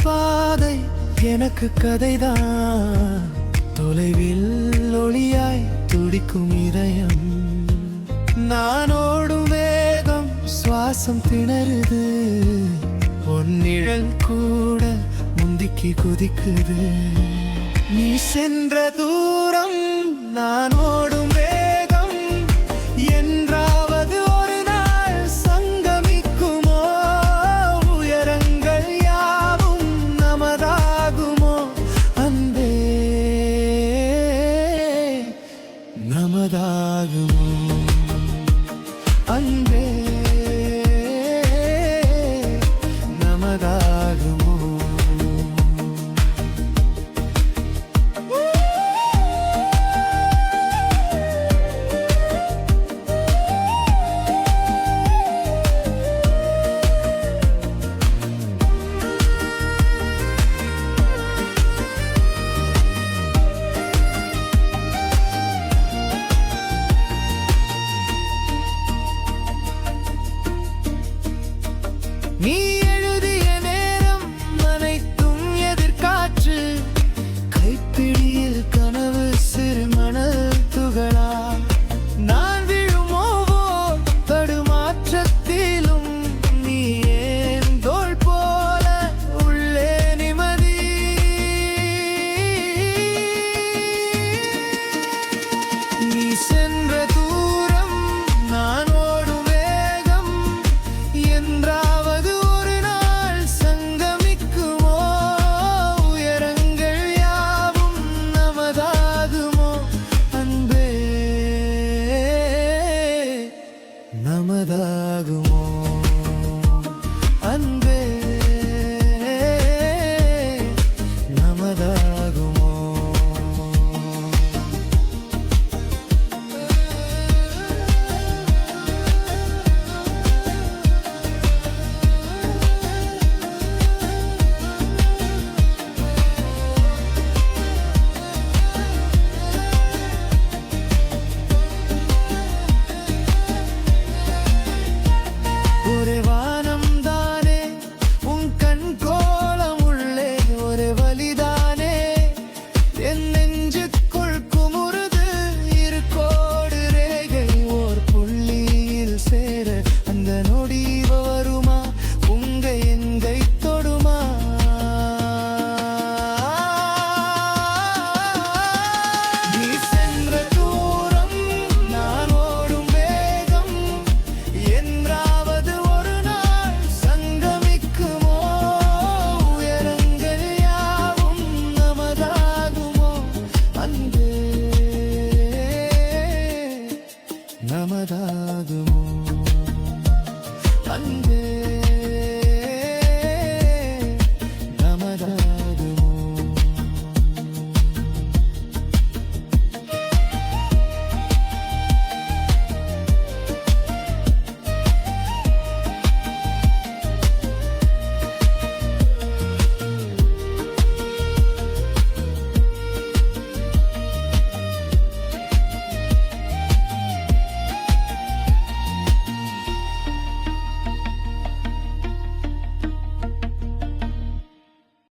பாதை எனக்கு கதைதான். தொலைவில் ஒளியாய் துடிக்கும் இதயம். நான் ஓடும் வேகம் சுவாசம் திணறுது. பொன்னிழல் கூட முந்திக்கு குதிக்குது. நீ சென்ற தூரம் நான் ஓடும் வேகம் என்றாவது ஒரு நாள் சங்கமிக்குமோ? உயரங்கள் யாவும் நமதாகுமோ? அன்பே நமதாகுமோ? அன்பே நமதாகுமோ? நீ எழுதிய நேரம் அனைத்தும் எதிர்காற்று. கைப்பிடியில் கனவு சிறு மணல் துகளா. நான் விழும் ஒவ்வொரு தடுமாற்றத்திலும் நீ ஏன் தோள் போல உள்ளே நிம்மதி. நீ சென்ற தூரம் நான் ஓடும் வேகம் என்றாவது ஒரு நாள் சங்கமிக்குமோ? உயரங்கள் யாவும் நமதாகுமோ? அன்பே நமதாகுமோ? அன்பே நமதாகுமோ? ஒரே வானம் தானே உன் கண் கோலம் உள்ளே, ஒரே வலிதானே என்னை